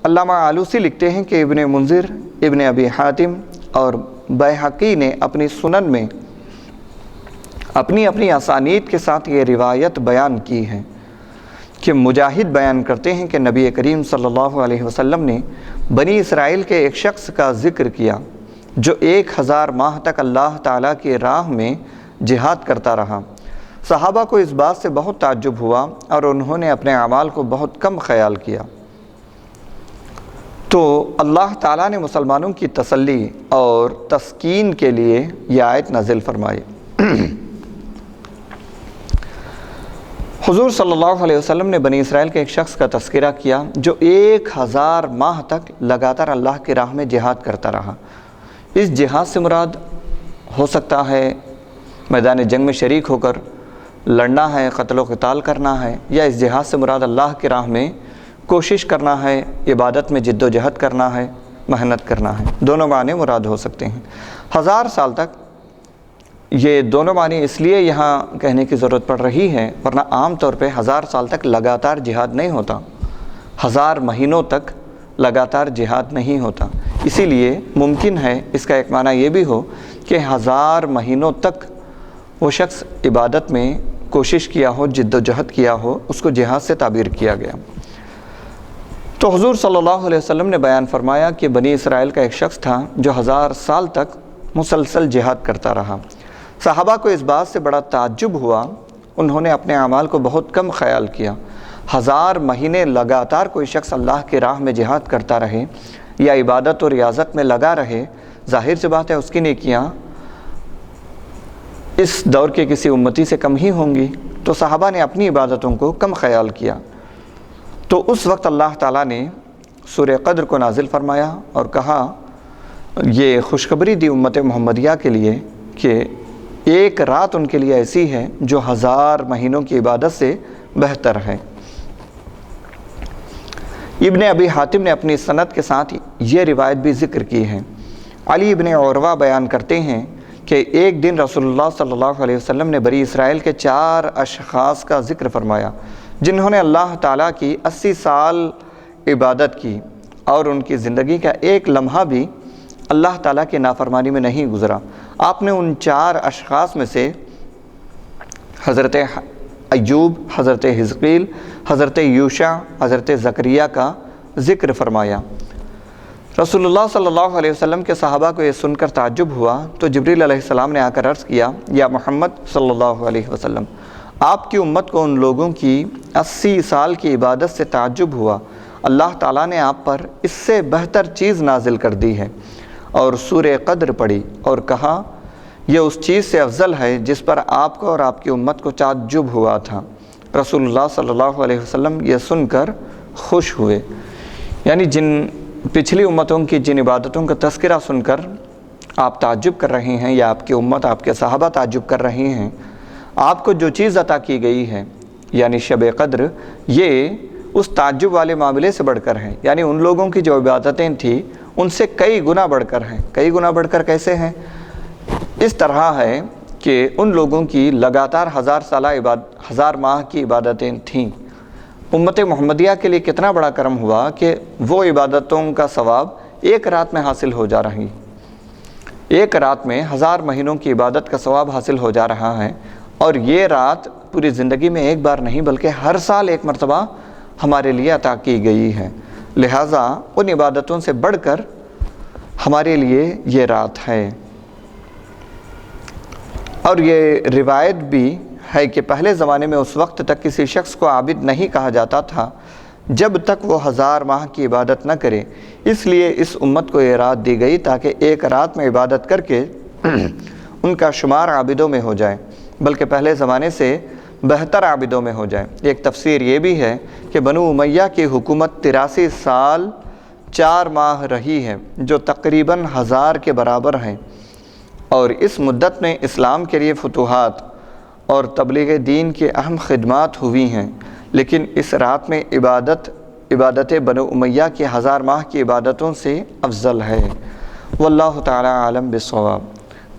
علامہ آلوسی لکھتے ہیں کہ ابن منذر، ابن ابی حاتم اور بیہقی نے اپنی سنن میں اپنی اسانید کے ساتھ یہ روایت بیان کی ہے کہ مجاہد بیان کرتے ہیں کہ نبی کریم صلی اللہ علیہ وسلم نے بنی اسرائیل کے ایک شخص کا ذکر کیا جو 1000 ماہ تک اللہ تعالیٰ کی راہ میں جہاد کرتا رہا۔ صحابہ کو اس بات سے بہت تعجب ہوا اور انہوں نے اپنے اعمال کو بہت کم خیال کیا۔ تو اللہ تعالیٰ نے مسلمانوں کی تسلی اور تسکین کے لیے یہ آیت نازل فرمائی۔ حضور صلی اللہ علیہ وسلم نے بنی اسرائیل کے ایک شخص کا تذکرہ کیا جو 1000 ماہ تک لگاتار اللہ کی راہ میں جہاد کرتا رہا۔ اس جہاد سے مراد ہو سکتا ہے میدان جنگ میں شریک ہو کر لڑنا ہے، قتل و قتال کرنا ہے، یا اس جہاد سے مراد اللہ کی راہ میں کوشش کرنا ہے، عبادت میں جد و جہد کرنا ہے، محنت کرنا ہے۔ دونوں معنی مراد ہو سکتے ہیں۔ 1000 سال تک، یہ دونوں معنی اس لیے یہاں کہنے کی ضرورت پڑ رہی ہے ورنہ عام طور پہ 1000 سال تک لگاتار جہاد نہیں ہوتا، 1000 مہینوں تک لگاتار جہاد نہیں ہوتا۔ اسی لیے ممکن ہے اس کا ایک معنی یہ بھی ہو کہ 1000 مہینوں تک وہ شخص عبادت میں کوشش کیا ہو، جد و جہد کیا ہو، اس کو جہاد سے تعبیر کیا گیا۔ تو حضور صلی اللہ علیہ وسلم نے بیان فرمایا کہ بنی اسرائیل کا ایک شخص تھا جو 1000 سال تک مسلسل جہاد کرتا رہا۔ صحابہ کو اس بات سے بڑا تعجب ہوا، انہوں نے اپنے اعمال کو بہت کم خیال کیا۔ 1000 مہینے لگاتار کوئی شخص اللہ کی راہ میں جہاد کرتا رہے یا عبادت اور ریاضت میں لگا رہے، ظاہر سی بات ہے اس کی نیکیاں اس دور کے کسی امتی سے کم ہی ہوں گی۔ تو صحابہ نے اپنی عبادتوں کو کم خیال کیا۔ تو اس وقت اللہ تعالیٰ نے سورہ قدر کو نازل فرمایا اور کہا، یہ خوشخبری دی امت محمدیہ کے لیے کہ ایک رات ان کے لیے ایسی ہے جو 1000 مہینوں کی عبادت سے بہتر ہے۔ ابن ابی حاتم نے اپنی سند کے ساتھ یہ روایت بھی ذکر کی ہے۔ علی ابن عروہ بیان کرتے ہیں کہ ایک دن رسول اللہ صلی اللہ علیہ وسلم نے بنی اسرائیل کے 4 اشخاص کا ذکر فرمایا جنہوں نے اللہ تعالیٰ کی 80 سال عبادت کی اور ان کی زندگی کا ایک لمحہ بھی اللہ تعالیٰ کی نافرمانی میں نہیں گزرا۔ آپ نے ان 4 اشخاص میں سے حضرت ایوب، حضرت حزقیل، حضرت یوشع، حضرت زکریا کا ذکر فرمایا۔ رسول اللہ صلی اللہ علیہ وسلم کے صحابہ کو یہ سن کر تعجب ہوا تو جبریل علیہ السلام نے آ کر عرض کیا، یا محمد صلی اللہ علیہ وسلم، آپ کی امت کو ان لوگوں کی 80 سال کی عبادت سے تعجب ہوا۔ اللہ تعالیٰ نے آپ پر اس سے بہتر چیز نازل کر دی ہے اور سورہ قدر پڑھی اور کہا، یہ اس چیز سے افضل ہے جس پر آپ کو اور آپ کی امت کو تعجب ہوا تھا۔ رسول اللہ صلی اللہ علیہ وسلم یہ سن کر خوش ہوئے، یعنی جن پچھلی امتوں کی جن عبادتوں کا تذکرہ سن کر آپ تعجب کر رہے ہیں یا آپ کی امت، آپ کے صحابہ تعجب کر رہے ہیں، آپ کو جو چیز عطا کی گئی ہے یعنی شب قدر، یہ اس تعجب والے معاملے سے بڑھ کر ہے، یعنی ان لوگوں کی جو عبادتیں تھیں ان سے کئی گنا بڑھ کر ہیں۔ کئی گنا بڑھ کر کیسے ہیں؟ اس طرح ہے کہ ان لوگوں کی لگاتار 1000 ماہ کی عبادتیں تھیں۔ امت محمدیہ کے لیے کتنا بڑا کرم ہوا کہ وہ عبادتوں کا ثواب ایک رات میں حاصل ہو جا رہی، ایک رات میں 1000 مہینوں کی عبادت کا ثواب حاصل ہو جا رہا ہے، اور یہ رات پوری زندگی میں ایک بار نہیں بلکہ ہر سال ایک مرتبہ ہمارے لیے عطا کی گئی ہے۔ لہٰذا ان عبادتوں سے بڑھ کر ہمارے لیے یہ رات ہے۔ اور یہ روایت بھی ہے کہ پہلے زمانے میں اس وقت تک کسی شخص کو عابد نہیں کہا جاتا تھا جب تک وہ 1000 ماہ کی عبادت نہ کرے، اس لیے اس امت کو یہ رات دی گئی تاکہ ایک رات میں عبادت کر کے ان کا شمار عابدوں میں ہو جائے، بلکہ پہلے زمانے سے بہتر عابدوں میں ہو جائے۔ ایک تفسیر یہ بھی ہے کہ بنو امیہ کی حکومت 83 سال 4 ماہ رہی ہے جو تقریباً 1000 کے برابر ہیں، اور اس مدت میں اسلام کے لیے فتوحات اور تبلیغ دین کی اہم خدمات ہوئی ہیں، لیکن اس رات میں عبادت بنو امیہ کی 1000 ماہ کی عبادتوں سے افضل ہے۔ واللہ تعالی عالم بالصواب۔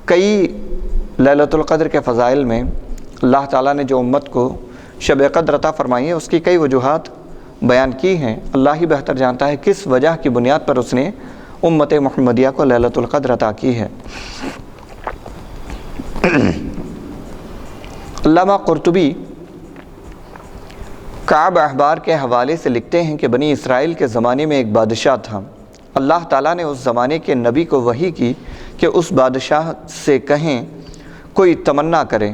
کئی لیلۃ القدر کے فضائل میں اللہ تعالیٰ نے جو امت کو شب قدر عطا فرمائی ہے اس کی کئی وجوہات بیان کی ہیں، اللہ ہی بہتر جانتا ہے کس وجہ کی بنیاد پر اس نے امت محمدیہ کو لیلۃ القدر عطا کی ہے۔ علامہ قرطبی کعب احبار کے حوالے سے لکھتے ہیں کہ بنی اسرائیل کے زمانے میں ایک بادشاہ تھا۔ اللہ تعالیٰ نے اس زمانے کے نبی کو وحی کی کہ اس بادشاہ سے کہیں کوئی تمنا کرے۔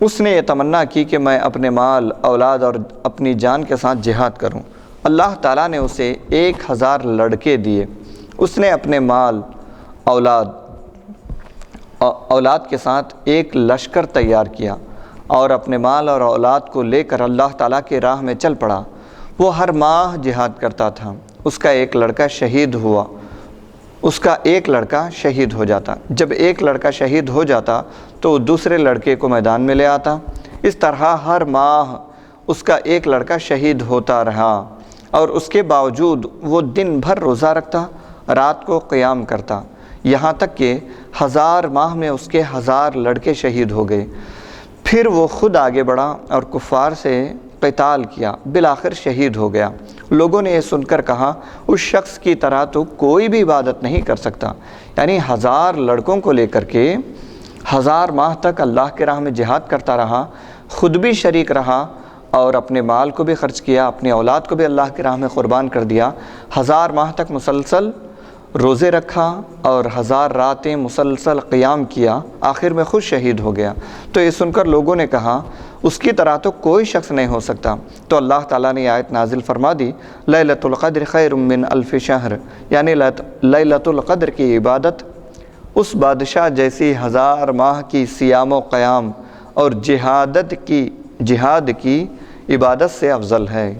اس نے یہ تمنا کی کہ میں اپنے مال، اولاد اور اپنی جان کے ساتھ جہاد کروں۔ اللہ تعالیٰ نے اسے 1000 لڑکے دیے۔ اس نے اپنے مال، اولاد کے ساتھ ایک لشکر تیار کیا اور اپنے مال اور اولاد کو لے کر اللہ تعالیٰ کی راہ میں چل پڑا۔ وہ ہر ماہ جہاد کرتا تھا۔ اس کا ایک لڑکا شہید ہو جاتا۔ جب ایک لڑکا شہید ہو جاتا تو دوسرے لڑکے کو میدان میں لے آتا۔ اس طرح ہر ماہ اس کا ایک لڑکا شہید ہوتا رہا، اور اس کے باوجود وہ دن بھر روزہ رکھتا، رات کو قیام کرتا، یہاں تک کہ 1000 ماہ میں اس کے 1000 لڑکے شہید ہو گئے۔ پھر وہ خود آگے بڑھا اور کفار سے قتال کیا، بالآخر شہید ہو گیا۔ لوگوں نے یہ سن کر کہا، اس شخص کی طرح تو کوئی بھی عبادت نہیں کر سکتا۔ یعنی 1000 لڑکوں کو لے کر کے 1000 ماہ تک اللہ کی راہ میں جہاد کرتا رہا، خود بھی شریک رہا اور اپنے مال کو بھی خرچ کیا، اپنی اولاد کو بھی اللہ کی راہ میں قربان کر دیا، 1000 ماہ تک مسلسل روزے رکھا اور 1000 راتیں مسلسل قیام کیا، آخر میں خود شہید ہو گیا۔ تو یہ سن کر لوگوں نے کہا، اس کی طرح تو کوئی شخص نہیں ہو سکتا۔ تو اللہ تعالیٰ نے آیت نازل فرما دی، لیلۃ القدر خیر من الف شہر، یعنی لیلۃ القدر کی عبادت اس بادشاہ جیسی 1000 ماہ کی صیام و قیام اور جہاد کی عبادت سے افضل ہے۔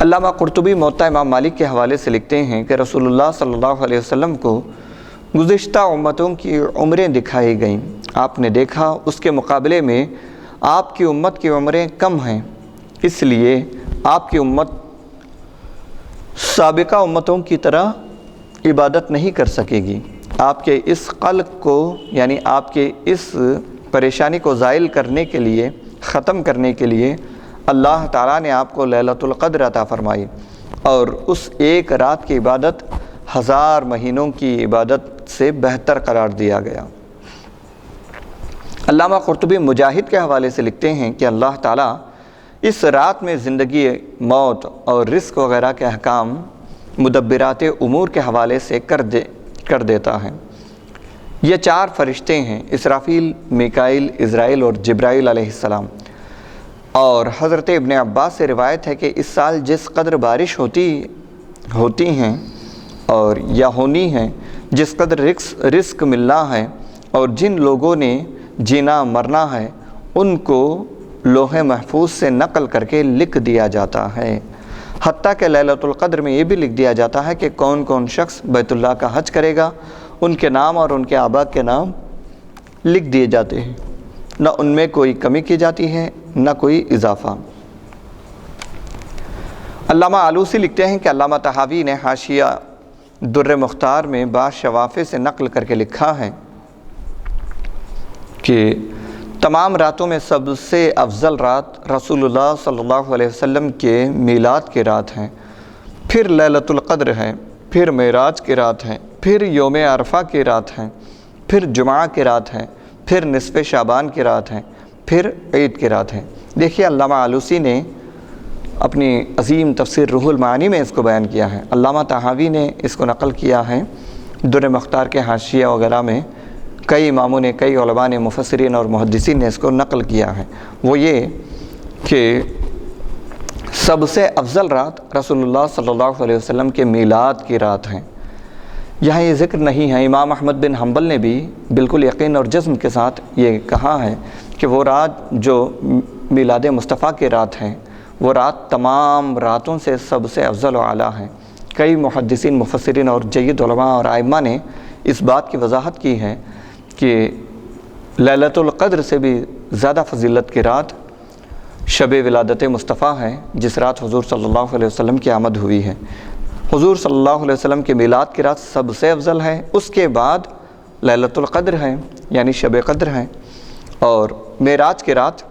علامہ قرطبی موطا امام مالک کے حوالے سے لکھتے ہیں کہ رسول اللہ صلی اللہ علیہ وسلم کو گزشتہ امتوں کی عمریں دکھائی گئیں۔ آپ نے دیکھا اس کے مقابلے میں آپ کی امت کی عمریں کم ہیں، اس لیے آپ کی امت سابقہ امتوں کی طرح عبادت نہیں کر سکے گی۔ آپ کے اس قلق کو، یعنی آپ کے اس پریشانی کو زائل کرنے کے لیے، ختم کرنے کے لیے اللہ تعالیٰ نے آپ کو لیلۃ القدر عطا فرمائی، اور اس ایک رات کی عبادت 1000 مہینوں کی عبادت سے بہتر قرار دیا گیا۔ علامہ قرطبی مجاہد کے حوالے سے لکھتے ہیں کہ اللہ تعالیٰ اس رات میں زندگی، موت اور رزق وغیرہ کے احکام مدبرات امور کے حوالے سے کر دیتا ہے۔ یہ 4 فرشتے ہیں، اسرافیل، میکائیل، عزرائیل اور جبرائیل علیہ السلام۔ اور حضرت ابن عباس سے روایت ہے کہ اس سال جس قدر بارش ہوتی ہیں اور یا ہونی ہے، جس قدر رزق ملنا ہے اور جن لوگوں نے جینا مرنا ہے، ان کو لوح محفوظ سے نقل کر کے لکھ دیا جاتا ہے۔ حتیٰ کہ لیلۃ القدر میں یہ بھی لکھ دیا جاتا ہے کہ کون کون شخص بیت اللہ کا حج کرے گا، ان کے نام اور ان کے آبا کے نام لکھ دیے جاتے ہیں، نہ ان میں کوئی کمی کی جاتی ہے نہ کوئی اضافہ۔ علامہ آلوسی لکھتے ہیں کہ علامہ طحاوی نے حاشیہ در مختار میں بعض شوافع سے نقل کر کے لکھا ہے کہ تمام راتوں میں سب سے افضل رات رسول اللہ صلی اللہ علیہ وسلم کے میلاد کی رات ہے، پھر لیلۃ القدر ہے، پھر معراج کی رات ہے، پھر یوم عرفہ کی رات ہے، پھر جمعہ کی رات ہے، پھر نصف شعبان کی رات ہے، پھر عید کی رات ہے۔ دیکھیے علامہ آلوسی نے اپنی عظیم تفسیر روح المعانی میں اس کو بیان کیا ہے، علامہ طحاوی نے اس کو نقل کیا ہے در مختار کے حاشیہ وغیرہ میں، کئی اماموں نے، کئی علماء نے، مفسرین اور محدثین نے اس کو نقل کیا ہے۔ وہ یہ کہ سب سے افضل رات رسول اللہ صلی اللہ علیہ وسلم کے میلاد کی رات ہے۔ یہاں یہ ذکر نہیں ہے، امام احمد بن حنبل نے بھی بالکل یقین اور جزم کے ساتھ یہ کہا ہے کہ وہ رات جو میلاد مصطفیٰ کی رات ہے، وہ رات تمام راتوں سے سب سے افضل و اعلیٰ ہے۔ کئی محدثین، مفسرین اور جید علماء اور ائمہ نے اس بات کی وضاحت کی ہے کہ لیلۃ القدر سے بھی زیادہ فضیلت کی رات شب ولادت مصطفیٰ ہے، جس رات حضور صلی اللہ علیہ وسلم کی آمد ہوئی ہے۔ حضور صلی اللہ علیہ وسلم کے میلاد کی رات سب سے افضل ہے، اس کے بعد لیلۃ القدر ہے، یعنی شب قدر ہے، اور معراج کی رات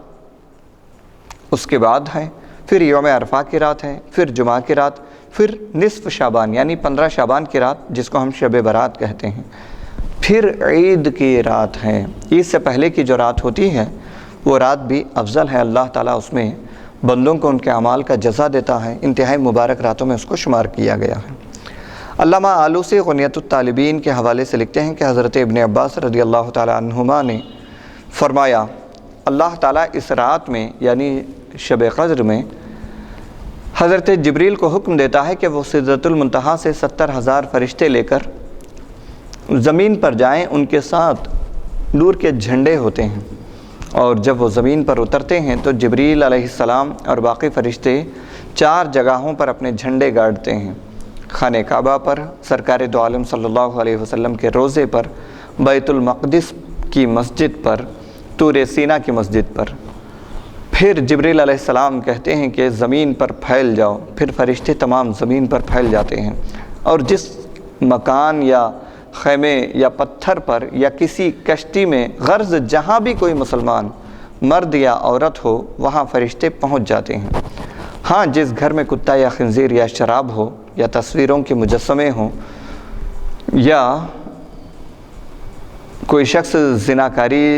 اس کے بعد ہے، پھر یوم عرفہ کی رات ہے، پھر جمعہ کی رات، پھر نصف شعبان یعنی 15 شعبان کی رات جس کو ہم شب برات کہتے ہیں، پھر عید کی رات ہے۔ عید سے پہلے کی جو رات ہوتی ہے وہ رات بھی افضل ہے، اللہ تعالیٰ اس میں بندوں کو ان کے اعمال کا جزا دیتا ہے، انتہائی مبارک راتوں میں اس کو شمار کیا گیا ہے۔ علامہ آلوسی غنیۃ الطالبین کے حوالے سے لکھتے ہیں کہ حضرت ابن عباس رضی اللہ تعالیٰ عنہما نے فرمایا، اللہ تعالیٰ اس رات میں یعنی شب قدر میں حضرت جبریل کو حکم دیتا ہے کہ وہ سدرۃ المنتہا سے 70,000 فرشتے لے کر زمین پر جائیں، ان کے ساتھ نور کے جھنڈے ہوتے ہیں، اور جب وہ زمین پر اترتے ہیں تو جبریل علیہ السلام اور باقی فرشتے 4 جگہوں پر اپنے جھنڈے گاڑتے ہیں، خانہ کعبہ پر، سرکار دو عالم صلی اللہ علیہ وسلم کے روضے پر، بیت المقدس کی مسجد پر، طور سینا کی مسجد پر۔ پھر جبریل علیہ السلام کہتے ہیں کہ زمین پر پھیل جاؤ، پھر فرشتے تمام زمین پر پھیل جاتے ہیں، اور جس مکان یا خیمے یا پتھر پر یا کسی کشتی میں غرض جہاں بھی کوئی مسلمان مرد یا عورت ہو وہاں فرشتے پہنچ جاتے ہیں۔ ہاں، جس گھر میں کتا یا خنزیر یا شراب ہو یا تصویروں کے مجسمے ہوں یا کوئی شخص زناکاری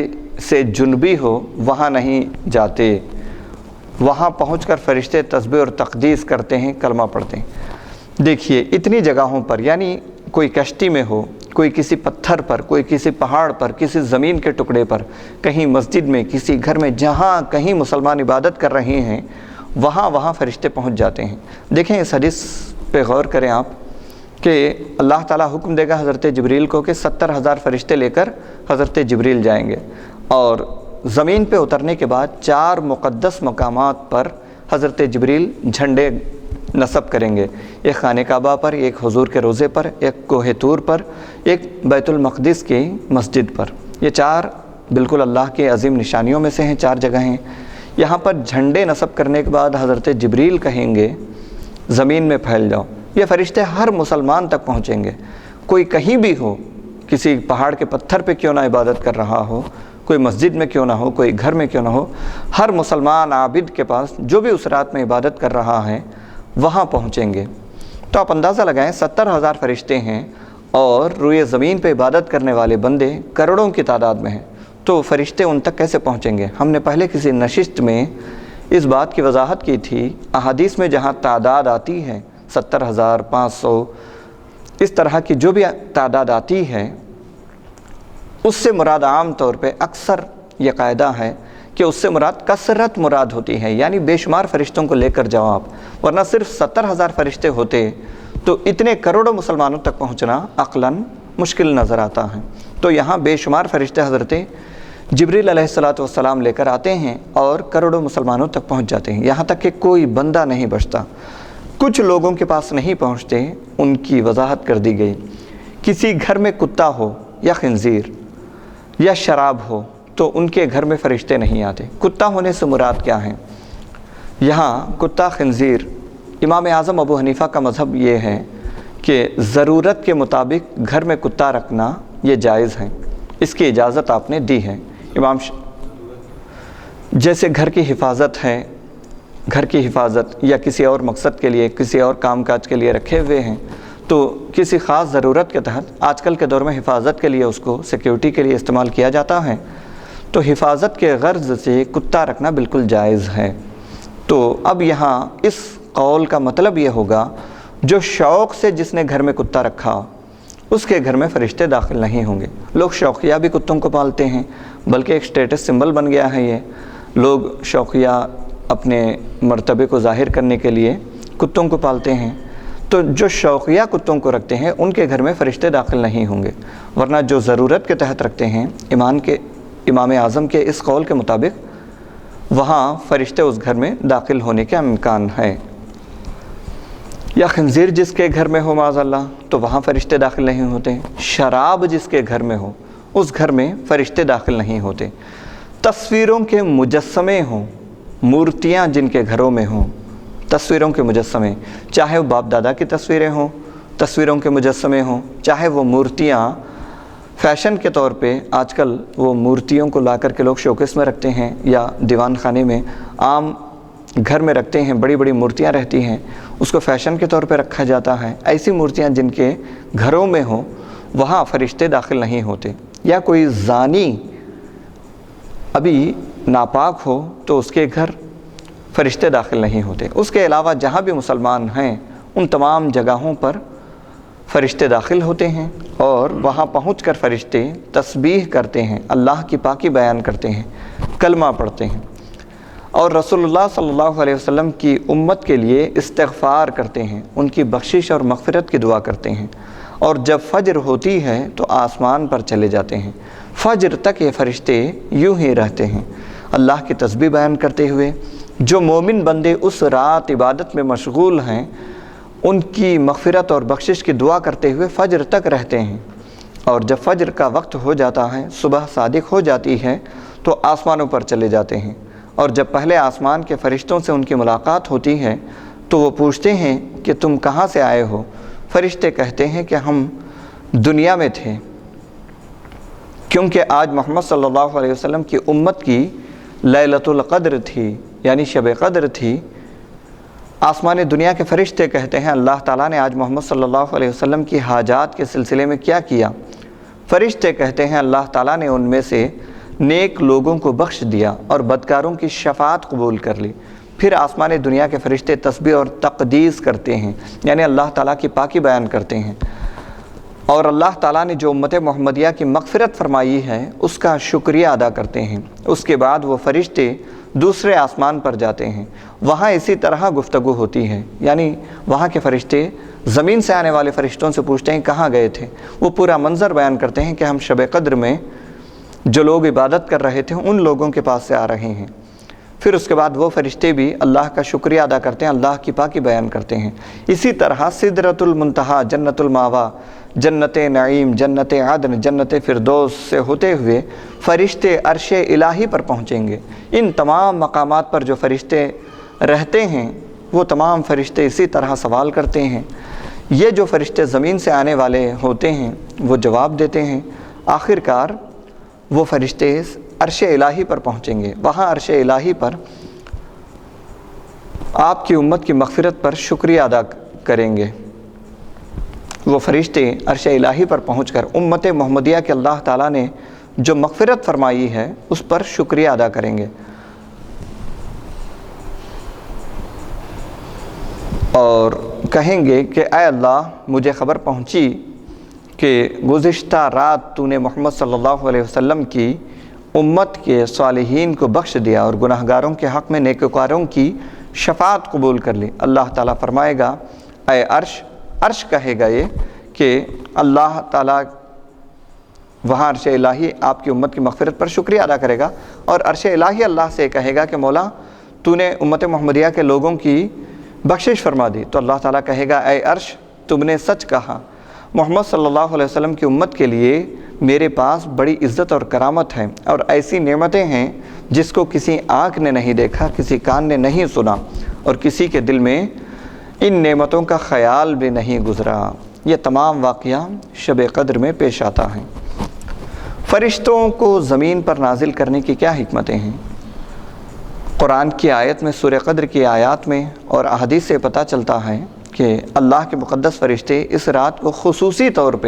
سے جنبی ہو وہاں نہیں جاتے، وہاں پہنچ کر فرشتے تسبیح اور تقدیس کرتے ہیں، کلمہ پڑھتے ہیں۔ دیکھیے اتنی جگہوں پر، یعنی کوئی کشتی میں ہو، کوئی کسی پتھر پر، کوئی کسی پہاڑ پر، کسی زمین کے ٹکڑے پر، کہیں مسجد میں، کسی گھر میں، جہاں کہیں مسلمان عبادت کر رہے ہیں وہاں فرشتے پہنچ جاتے ہیں۔ دیکھیں اس حدیث پہ غور کریں آپ کہ اللہ تعالیٰ حکم دے گا حضرت جبریل کو کہ 70,000 فرشتے لے کر حضرت جبریل جائیں گے، اور زمین پہ اترنے کے بعد 4 مقدس مقامات پر حضرت جبریل جھنڈے نصب کریں گے، ایک خانہ کعبہ پر، ایک حضور کے روضے پر، ایک کوہ طور پر، ایک بیت المقدس کی مسجد پر۔ یہ 4 بالکل اللہ کے عظیم نشانیوں میں سے ہیں، 4 جگہیں۔ یہاں پر جھنڈے نصب کرنے کے بعد حضرت جبریل کہیں گے زمین میں پھیل جاؤ، یہ فرشتے ہر مسلمان تک پہنچیں گے، کوئی کہیں بھی ہو، کسی پہاڑ کے پتھر پہ کیوں نہ عبادت کر رہا ہو، کوئی مسجد میں کیوں نہ ہو، کوئی گھر میں کیوں نہ ہو، ہر مسلمان عابد کے پاس جو بھی اس رات میں عبادت کر رہا ہے وہاں پہنچیں گے۔ تو آپ اندازہ لگائیں 70,000 فرشتے ہیں اور روئے زمین پہ عبادت کرنے والے بندے کروڑوں کی تعداد میں ہیں، تو فرشتے ان تک کیسے پہنچیں گے؟ ہم نے پہلے کسی نشست میں اس بات کی وضاحت کی تھی، احادیث میں جہاں تعداد آتی ہے 70,000 500 اس طرح کی جو بھی تعداد آتی ہے، اس سے مراد عام طور پہ اکثر یہ قاعدہ ہے کہ اس سے مراد کثرت مراد ہوتی ہے، یعنی بے شمار فرشتوں کو لے کر جاؤ آپ، ورنہ صرف 70,000 فرشتے ہوتے تو اتنے کروڑوں مسلمانوں تک پہنچنا عقلاً مشکل نظر آتا ہے۔ تو یہاں بے شمار فرشتے حضرت جبریل علیہ السلام لے کر آتے ہیں اور کروڑوں مسلمانوں تک پہنچ جاتے ہیں، یہاں تک کہ کوئی بندہ نہیں بچتا۔ کچھ لوگوں کے پاس نہیں پہنچتے، ان کی وضاحت کر دی گئی۔ کسی گھر میں کتا ہو یا خنزیر یا شراب ہو تو ان کے گھر میں فرشتے نہیں آتے۔ کتا ہونے سے مراد کیا ہے؟ یہاں کتا خنزیر، امام اعظم ابو حنیفہ کا مذہب یہ ہے کہ ضرورت کے مطابق گھر میں کتا رکھنا یہ جائز ہے، اس کی اجازت آپ نے دی ہے۔ جیسے گھر کی حفاظت ہے، گھر کی حفاظت یا کسی اور مقصد کے لیے، کسی اور کام کاج کے لیے رکھے ہوئے ہیں، تو کسی خاص ضرورت کے تحت آج کل کے دور میں حفاظت کے لیے اس کو سیکیورٹی کے لیے استعمال کیا جاتا ہے، تو حفاظت کے غرض سے کتا رکھنا بالکل جائز ہے۔ تو اب یہاں اس قول کا مطلب یہ ہوگا جو شوق سے جس نے گھر میں کتا رکھا اس کے گھر میں فرشتے داخل نہیں ہوں گے۔ لوگ شوقیہ بھی کتوں کو پالتے ہیں، بلکہ ایک سٹیٹس سمبل بن گیا ہے یہ، لوگ شوقیہ اپنے مرتبے کو ظاہر کرنے کے لیے کتوں کو پالتے ہیں، تو جو شوقیہ کتوں کو رکھتے ہیں ان کے گھر میں فرشتے داخل نہیں ہوں گے، ورنہ جو ضرورت کے تحت رکھتے ہیں امام اعظم کے اس قول کے مطابق وہاں فرشتے اس گھر میں داخل ہونے کا امکان ہے۔ یا خنزیر جس کے گھر میں ہو معاذ اللہ تو وہاں فرشتے داخل نہیں ہوتے، شراب جس کے گھر میں ہو اس گھر میں فرشتے داخل نہیں ہوتے، تصویروں کے مجسمے ہوں، مورتیاں جن کے گھروں میں ہوں، تصویروں کے مجسمے، چاہے وہ باپ دادا کی تصویریں ہوں، تصویروں کے مجسمے ہوں، چاہے وہ مورتیاں فیشن کے طور پہ آج کل وہ مورتیوں کو لا کر کے لوگ شوکیس میں رکھتے ہیں یا دیوان خانے میں عام گھر میں رکھتے ہیں، بڑی بڑی مورتیاں رہتی ہیں، اس کو فیشن کے طور پہ رکھا جاتا ہے۔ ایسی مورتیاں جن کے گھروں میں ہوں وہاں فرشتے داخل نہیں ہوتے، یا کوئی زانی ابھی ناپاک ہو تو اس کے گھر فرشتے داخل نہیں ہوتے۔ اس کے علاوہ جہاں بھی مسلمان ہیں ان تمام جگہوں پر فرشتے داخل ہوتے ہیں، اور وہاں پہنچ کر فرشتے تسبیح کرتے ہیں، اللہ کی پاکی بیان کرتے ہیں، کلمہ پڑھتے ہیں، اور رسول اللہ صلی اللہ علیہ وسلم کی امت کے لیے استغفار کرتے ہیں، ان کی بخشش اور مغفرت کی دعا کرتے ہیں۔ اور جب فجر ہوتی ہے تو آسمان پر چلے جاتے ہیں، فجر تک یہ فرشتے یوں ہی رہتے ہیں اللہ کی تسبیح بیان کرتے ہوئے۔ جو مومن بندے اس رات عبادت میں مشغول ہیں ان کی مغفرت اور بخشش کی دعا کرتے ہوئے فجر تک رہتے ہیں، اور جب فجر کا وقت ہو جاتا ہے، صبح صادق ہو جاتی ہے تو آسمانوں پر چلے جاتے ہیں، اور جب پہلے آسمان کے فرشتوں سے ان کی ملاقات ہوتی ہے تو وہ پوچھتے ہیں کہ تم کہاں سے آئے ہو؟ فرشتے کہتے ہیں کہ ہم دنیا میں تھے، کیونکہ آج محمد صلی اللہ علیہ وسلم کی امت کی لیلۃ القدر تھی، یعنی شب قدر تھی۔ آسمان دنیا کے فرشتے کہتے ہیں اللہ تعالیٰ نے آج محمد صلی اللہ علیہ وسلم کی حاجات کے سلسلے میں کیا کیا؟ فرشتے کہتے ہیں اللہ تعالیٰ نے ان میں سے نیک لوگوں کو بخش دیا اور بدکاروں کی شفاعت قبول کر لی۔ پھر آسمان دنیا کے فرشتے تسبیح اور تقدیس کرتے ہیں، یعنی اللہ تعالیٰ کی پاکی بیان کرتے ہیں، اور اللہ تعالیٰ نے جو امت محمدیہ کی مغفرت فرمائی ہے اس کا شکریہ ادا کرتے ہیں۔ اس کے بعد وہ فرشتے دوسرے آسمان پر جاتے ہیں، وہاں اسی طرح گفتگو ہوتی ہے، یعنی وہاں کے فرشتے زمین سے آنے والے فرشتوں سے پوچھتے ہیں کہاں گئے تھے؟ وہ پورا منظر بیان کرتے ہیں کہ ہم شب قدر میں جو لوگ عبادت کر رہے تھے ان لوگوں کے پاس سے آ رہے ہیں۔ پھر اس کے بعد وہ فرشتے بھی اللہ کا شکریہ ادا کرتے ہیں، اللہ کی پاکی بیان کرتے ہیں۔ اسی طرح سدرۃ المنتہا، جنت الماوا، جنت نعیم، جنت عدن، جنت فردوس سے ہوتے ہوئے فرشتے عرش الہی پر پہنچیں گے۔ ان تمام مقامات پر جو فرشتے رہتے ہیں وہ تمام فرشتے اسی طرح سوال کرتے ہیں۔ یہ جو فرشتے زمین سے آنے والے ہوتے ہیں وہ جواب دیتے ہیں، آخر کار وہ فرشتے عرش الہی پر پہنچیں گے، وہاں عرش الہی پر آپ کی امت کی مغفرت پر شکریہ ادا کریں گے۔ وہ فرشتے عرش الہی پر پہنچ کر امت محمدیہ کے اللہ تعالیٰ نے جو مغفرت فرمائی ہے اس پر شکریہ ادا کریں گے، اور کہیں گے کہ اے اللہ مجھے خبر پہنچی کہ گزشتہ رات تو نے محمد صلی اللہ علیہ وسلم کی امت کے صالحین کو بخش دیا اور گناہگاروں کے حق میں نیکوکاروں کی شفاعت قبول کر لی۔ اللہ تعالیٰ فرمائے گا اے عرش، عرش کہے گا یہ کہ اللہ تعالیٰ وہاں عرش الہی آپ کی امت کی مغفرت پر شکریہ ادا کرے گا، اور عرش الہی اللہ سے کہے گا کہ مولا تو نے امت محمدیہ کے لوگوں کی بخشش فرما دی۔ تو اللہ تعالیٰ کہے گا اے عرش تم نے سچ کہا، محمد صلی اللہ علیہ وسلم کی امت کے لیے میرے پاس بڑی عزت اور کرامت ہے، اور ایسی نعمتیں ہیں جس کو کسی آنکھ نے نہیں دیکھا، کسی کان نے نہیں سنا، اور کسی کے دل میں ان نعمتوں کا خیال بھی نہیں گزرا۔ یہ تمام واقعہ شب قدر میں پیش آتا ہے۔ فرشتوں کو زمین پر نازل کرنے کی کیا حکمتیں ہیں؟ قرآن کی آیت میں، سورہ قدر کی آیات میں اور احادیث سے پتہ چلتا ہے کہ اللہ کے مقدس فرشتے اس رات کو خصوصی طور پہ